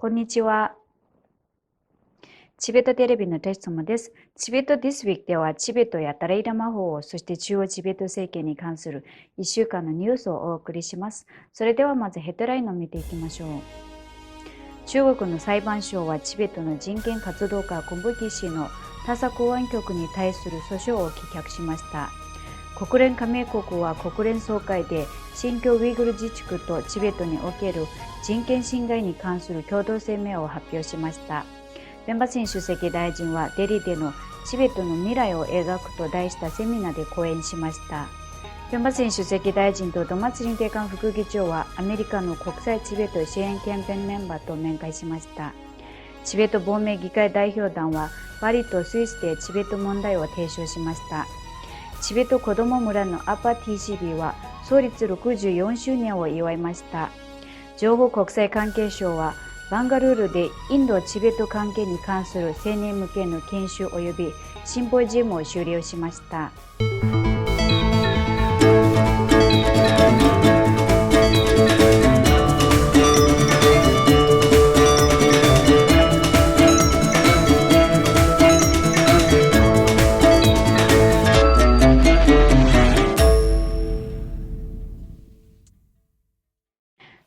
こんにちは。チベットテレビのテストもです。チベット This Week ではチベットやダライラマ法そして中央チベット政権に関する1週間のニュースをお送りします。それではまずヘッドラインを見ていきましょう。中国の裁判所はチベットの人権活動家コンブキ氏の他査公安局に対する訴訟を棄却しました。国連加盟国は国連総会で新疆ウイグル自治区とチベットにおける人権侵害に関する共同声明を発表しました。ペンバシン主席大臣はデリでのチベットの未来を描くと題したセミナーで講演しました。ペンバシン主席大臣とドマツリンテカン副議長はアメリカの国際チベット支援キャンペーンメンバーと面会しました。チベット亡命議会代表団はパリとスイスでチベット問題を提唱しました。チベット子ども村のアパ TCB は創立64周年を祝いました。情報国際関係省はバンガルールでインド・チベット関係に関する青年向けの研修及びシンポジウムを終了しました。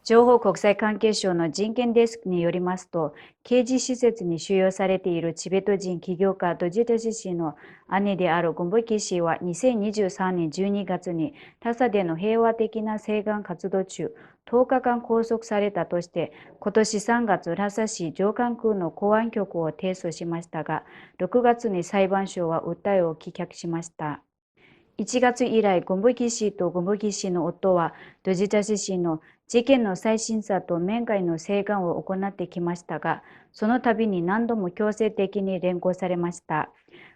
情報国際関係省の人権デスクによりますと、刑事施設に収容されているチベット人起業家ドジタシ氏の兄であるゴンボキ氏は2023年12月にタサでの平和的な請願活動中、10日間拘束されたとして、今年3月ラサ市上官空の公安局を提訴しましたが、6月に裁判所は訴えを棄却しました。1月以来、ゴンボキ氏とゴンボキ氏の夫はドジタシ氏の事件の再審査と面会の請願を行ってきましたが、その度に何度も強制的に連行されました。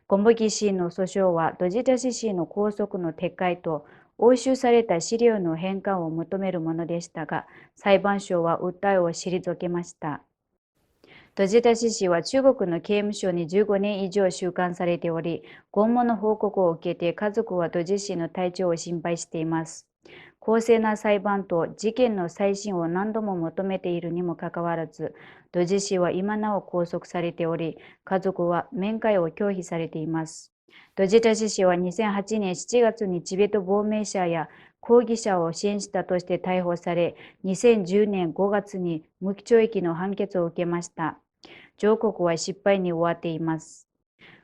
ゴンボキ氏の訴訟はドジタシ氏の拘束の撤回と押収された資料の返還を求めるものでしたが、裁判所は訴えを退けました。ドジタシ氏は中国の刑務所に15年以上収監されており、拷問の報告を受けて家族はドジ氏の体調を心配しています。公正な裁判と事件の再審を何度も求めているにもかかわらず、ドジ氏は今なお拘束されており、家族は面会を拒否されています。ドジタシ氏は2008年7月にチベット亡命者や抗議者を支援したとして逮捕され、2010年5月に無期懲役の判決を受けました。上告は失敗に終わっています。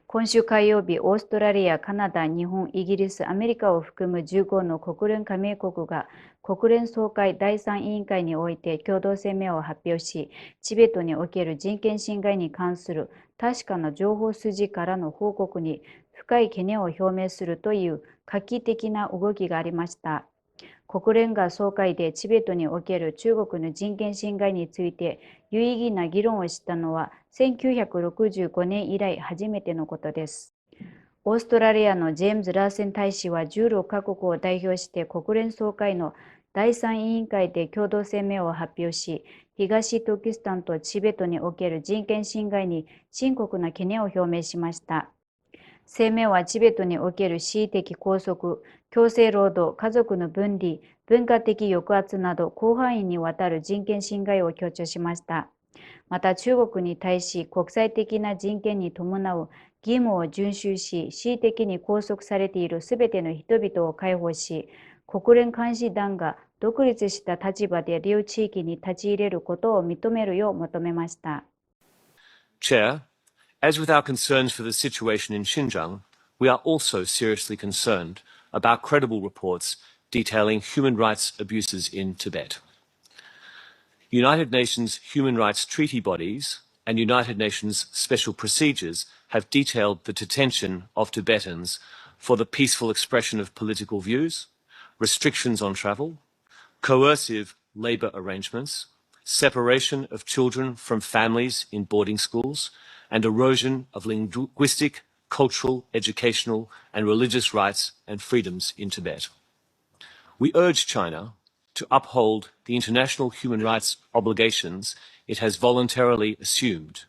今週火曜日、オーストラリア、カナダ、日本、イギリス、アメリカを含む15の国連加盟国が国連総会第3委員会において共同声明を発表し、チベットにおける人権侵害に関する確かな情報筋からの報告に深い懸念を表明するという画期的な動きがありました。国連が総会でチベットにおける中国の人権侵害について有意義な議論をしたのは1965年以来初めてのことです。オーストラリアのジェームズ・ラーセン大使は16カ国を代表して国連総会の第3委員会で共同声明を発表し、東トキスタンとチベットにおける人権侵害に深刻な懸念を表明しました。声明はチベットにおける恣意的拘束、強制労働、家族の分離、文化的抑圧など広範囲にわたる人権侵害を強調しました。また中国に対し国際的な人権に伴う義務を遵守し、恣意的に拘束されているすべての人々を解放し、国連監視団が独立した立場で両地域に立ち入れることを認めるよう求めました。Chair, as with our concerns for the situation in Xinjiang, we are also seriously concerned about credible reports detailing human rights abuses in Tibet. United Nations human rights treaty bodies and United Nations special procedures have detailed the detention of Tibetans for the peaceful expression of political views, restrictions on travel, coercive labor arrangements, separation of children from families in boarding schools, and erosion of linguistic, cultural, educational, and religious rights and freedoms in Tibet. We urge China to uphold the international human rights obligations it has voluntarily assumed,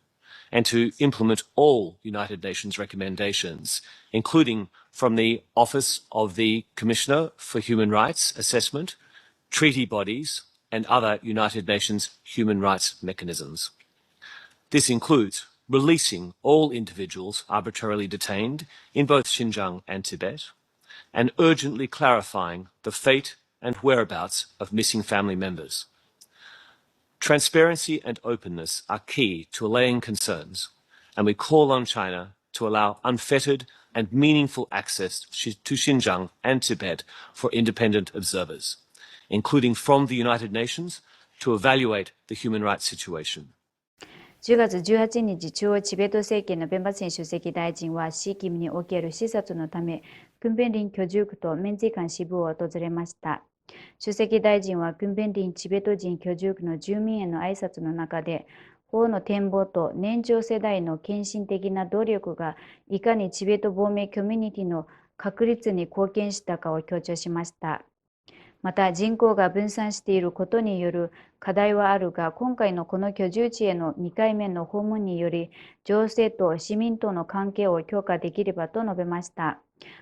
and to implement all United Nations recommendations, including from the Office of the Commissioner for Human Rights Assessment, treaty bodies, and other United Nations human rights mechanisms. This includes releasing all individuals arbitrarily detained in both Xinjiang and Tibet, and urgently clarifying the fate and whereabouts of missing family members. Transparency and openness are key to allaying concerns, and we call on China to allow unfettered and meaningful access to Xinjiang and Tibet for independent observers, including from the United Nations, to evaluate the human rights situation. 10月18日、中央チベット政権のペンバツィン主席大臣は、シーキムにおける視察のため、クンペンリン居住区とメンツィカン支部を訪れました。主席大臣はクンペンリンチベット人居住区の住民への挨拶の中で、法の展望と年長世代の献身的な努力がいかにチベット亡命コミュニティの確立に貢献したかを強調しました。また人口が分散していることによる課題はあるが、今回のこの居住地への2回目の訪問により、情勢と市民との関係を強化できればと述べました。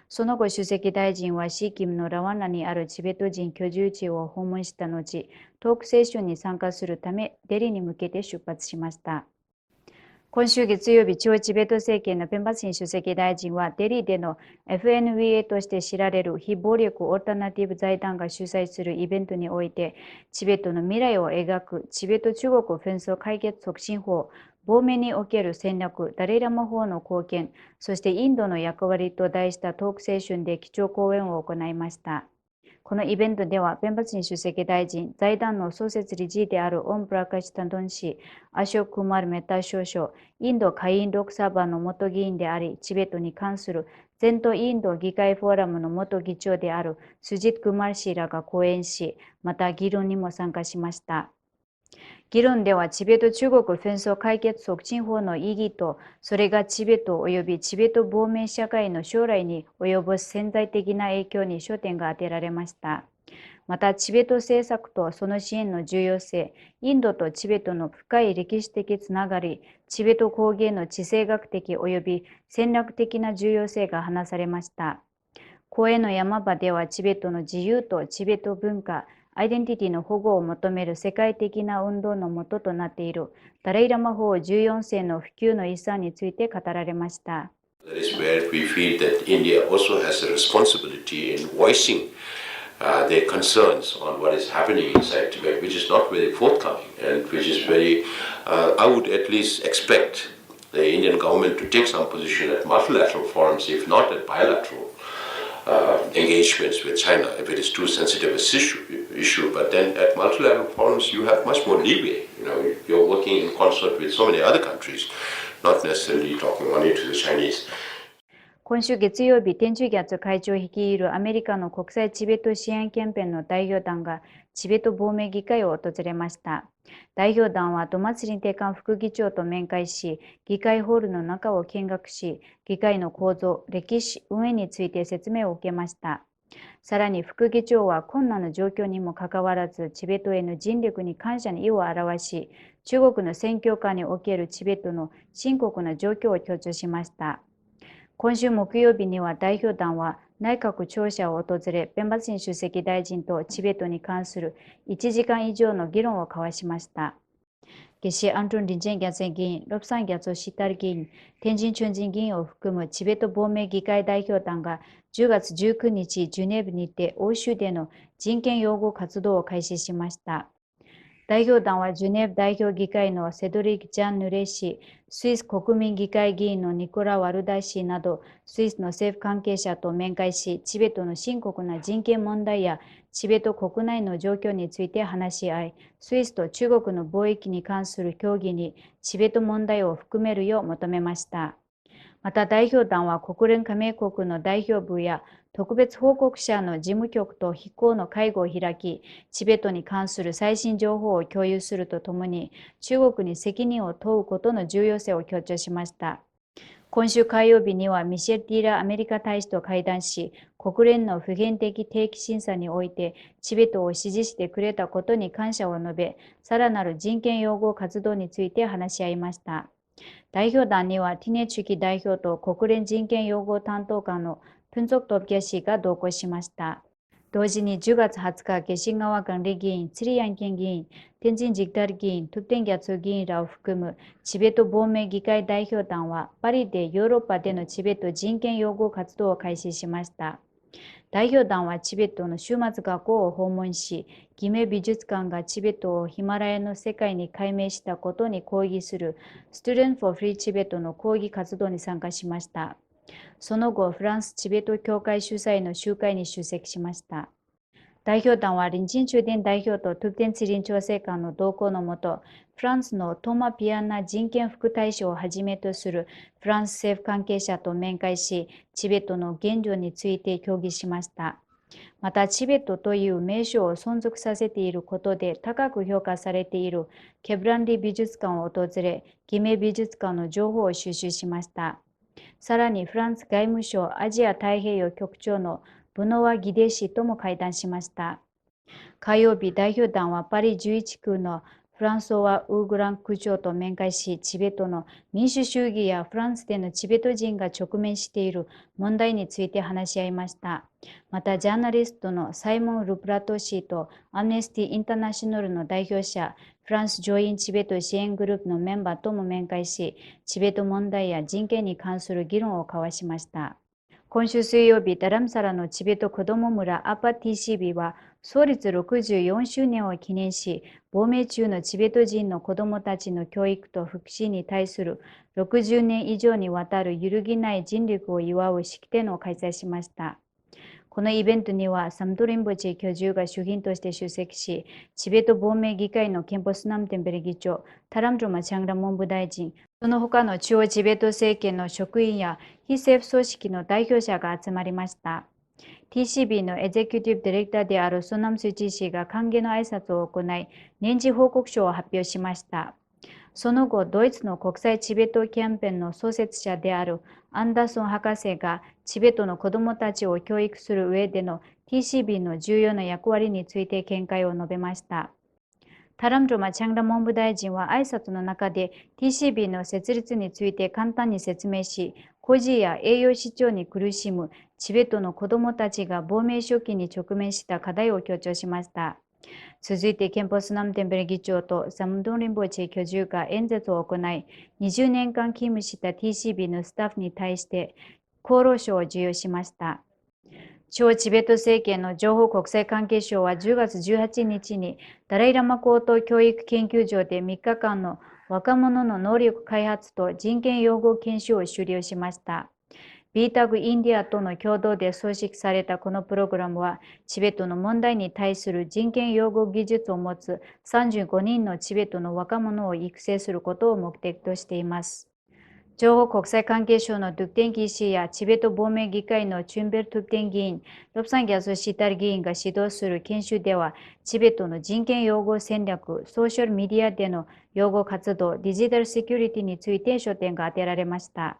その後、主席大臣はシーキムのラワンナにあるチベット人居住地を訪問した後、トークセッションに参加するため、デリに向けて出発しました。今週月曜日、中チベット政権のペンバツィン主席大臣は、デリでの FNVA として知られる非暴力オルタナティブ財団が主催するイベントにおいて、チベットの未来を描くチベット中国紛争解決促進法、亡命における戦略、ダレイラマ法の貢献、そしてインドの役割と題したトークセッションで基調講演を行いました。このイベントでは、ペンバツィン主席大臣、財団の創設理事であるオン・プラカシ・タンドン氏、アショク・クマル・メタ少将、インド下院ロクサバの元議員であり、チベットに関する全島インド議会フォーラムの元議長であるスジット・クマル氏らが講演し、また議論にも参加しました。議論では、チベット中国紛争解決促進法の意義と、それがチベット及びチベット亡命社会の将来に及ぼす潜在的な影響に焦点が当てられました。また、チベット政策とその支援の重要性、インドとチベットの深い歴史的つながり、チベット工芸の地政学的及び戦略的な重要性が話されました。講演の山場では、チベットの自由とチベット文化、アイデンティティの保護を求める世界的な運動の元となっているダレイラマ法14世の普及の遺産について語られました。That is where we feel that India also has a responsibility in voicing their concerns on what is happening inside Tibet, which is not very forthcoming and which is very, I would at least expect the Indian government to take some position at multilateral forums, if not at bilateral engagements with China, if it is too sensitive an issue. But then at multilateral forums, you have much more leeway. You're working in concert with so many other countries, not necessarily talking only to the Chinese. 今週月曜日、天中月会長率いるアメリカの国際チベット支援キャンペーンの代表団がチベット亡命議会を訪れました。代表団はドマツリンテカン副議長と面会し、議会ホールの中を見学し、議会の構造、歴史、運営について説明を受けました。さらに副議長は困難な状況にもかかわらず、チベットへの尽力に感謝の意を表し、中国の宣教下におけるチベットの深刻な状況を強調しました。今週木曜日には代表団は内閣庁舎を訪れ、ペンバツィン主席大臣とチベットに関する1時間以上の議論を交わしました。ゲシアントン・リンジェン・ギャツェン議員、ロプサン・ギャツォ・シタル議員、天神・チュンジン議員を含むチベット亡命議会代表団が10月19日、ジュネーブにて欧州での人権擁護活動を開始しました。代表団はジュネーブ代表議会のセドリック・ジャン・ヌレ氏、スイス国民議会議員のニコラ・ワルダ氏など、スイスの政府関係者と面会し、チベットの深刻な人権問題やチベット国内の状況について話し合い、スイスと中国の貿易に関する協議にチベット問題を含めるよう求めました。また代表団は国連加盟国の代表部や特別報告者の事務局と非公の会合を開き、チベットに関する最新情報を共有するとともに、中国に責任を問うことの重要性を強調しました。今週火曜日にはミシェル・ティーラアメリカ大使と会談し、国連の普遍的定期審査においてチベットを支持してくれたことに感謝を述べ、さらなる人権擁護活動について話し合いました。代表団にはティネチュキ代表と国連人権擁護担当官のプンツォクトプキャ氏が同行しました。同時に10月20日、下新川管理議員、釣り案件議員、天津ジグダル議員、トゥプテンギャツ議員らを含むチベット亡命議会代表団は、パリでヨーロッパでのチベット人権擁護活動を開始しました。代表団はチベットの終末学校を訪問し、義明美術館がチベットをヒマラヤの世界に改名したことに抗議する Student for Free Tibet の抗議活動に参加しました。その後、フランスチベット協会主催の集会に出席しました。代表団は臨時中電代表とトゥプテンツリン調整官の同行のもと、フランスのトーマ・ピアンナ人権副大使をはじめとするフランス政府関係者と面会し、チベットの現状について協議しました。また、チベットという名称を存続させていることで高く評価されているケブランリ美術館を訪れ、義明美術館の情報を収集しました。さらに、フランス外務省アジア太平洋局長のブノワ・ギデ氏とも会談しました。火曜日、代表団はパリ11区のフランソワ・ウーグラン区長と面会し、チベットの民主主義やフランスでのチベット人が直面している問題について話し合いました。また、ジャーナリストのサイモン・ルプラト氏とアムネスティ・インターナショナルの代表者、フランス上院チベット支援グループのメンバーとも面会し、チベット問題や人権に関する議論を交わしました。今週水曜日、ダラムサラのチベット子ども村アパ TCB は創立64周年を記念し、亡命中のチベット人の子どもたちの教育と福祉に対する60年以上にわたる揺るぎない尽力を祝う式典を開催しました。このイベントにはサムドリンボチ居住が主賓として出席し、チベット亡命議会のケンポスナムテンベル議長、タラムドマチャンラ文部大臣、その他の中央チベット政権の職員や非政府組織の代表者が集まりました。TCB のエゼキュティブディレクターであるソナムスチ氏が歓迎の挨拶を行い、年次報告書を発表しました。その後、ドイツの国際チベットキャンペーンの創設者であるアンダーソン博士がチベットの子どもたちを教育する上での TCB の重要な役割について見解を述べました。タラムドマチャンラ文部大臣は挨拶の中で TCB の設立について簡単に説明し、孤児や栄養失調に苦しむチベットの子どもたちが亡命初期に直面した課題を強調しました。続いて、ケンポスナムテンベル議長とサムドンリンボチ居住が演説を行い、20年間勤務した TCB のスタッフに対して功労賞を授与しました。超チベット政権の情報国際関係省は10月18日にダライラマ高等教育研究所で3日間の若者の能力開発と人権擁護研修を終了しました。ビータグインディアとの共同で組織されたこのプログラムは、チベットの問題に対する人権擁護技術を持つ35人のチベットの若者を育成することを目的としています。情報国際関係省のドゥクテンギー氏やチベット亡命議会のチュンベル・トゥクテン議員、ロプサン・ギャズ・シタル議員が指導する研修では、チベットの人権擁護戦略、ソーシャルメディアでの擁護活動、デジタルセキュリティについて焦点が当てられました。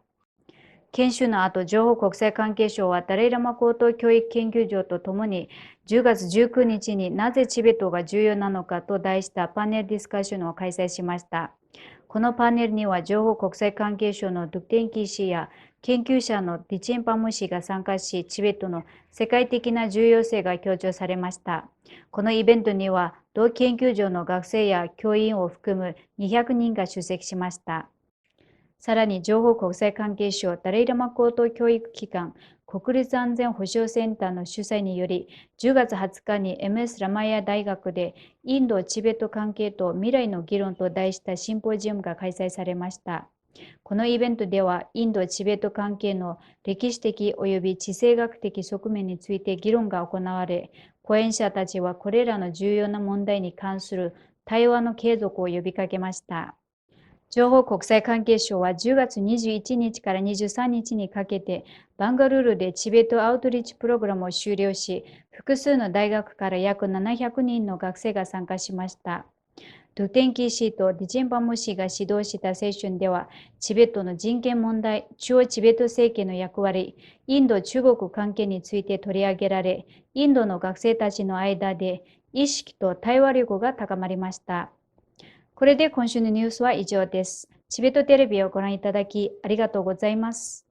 研修の後、情報国際関係省はダライラマ高等教育研究所とともに10月19日になぜチベットが重要なのかと題したパネルディスカッションを開催しました。このパネルには情報国際関係省のドゥクテンキー氏や研究者のディチェンパム氏が参加し、チベットの世界的な重要性が強調されました。このイベントには同研究所の学生や教員を含む200人が出席しました。さらに、情報国際関係省ダライラマ高等教育機関国立安全保障センターの主催により、10月20日に MS ラマヤ大学でインド・チベット関係と未来の議論と題したシンポジウムが開催されました。このイベントでは、インド・チベット関係の歴史的及び地政学的側面について議論が行われ、講演者たちはこれらの重要な問題に関する対話の継続を呼びかけました。情報国際関係省は10月21日から23日にかけてバンガルールでチベットアウトリーチプログラムを終了し、複数の大学から約700人の学生が参加しました。ドゥテンキー氏とディチェンパム氏が指導したセッションでは、チベットの人権問題、中央チベット政権の役割、インド・中国関係について取り上げられ、インドの学生たちの間で意識と対話力が高まりました。これで今週のニュースは以上です。チベットテレビをご覧いただきありがとうございます。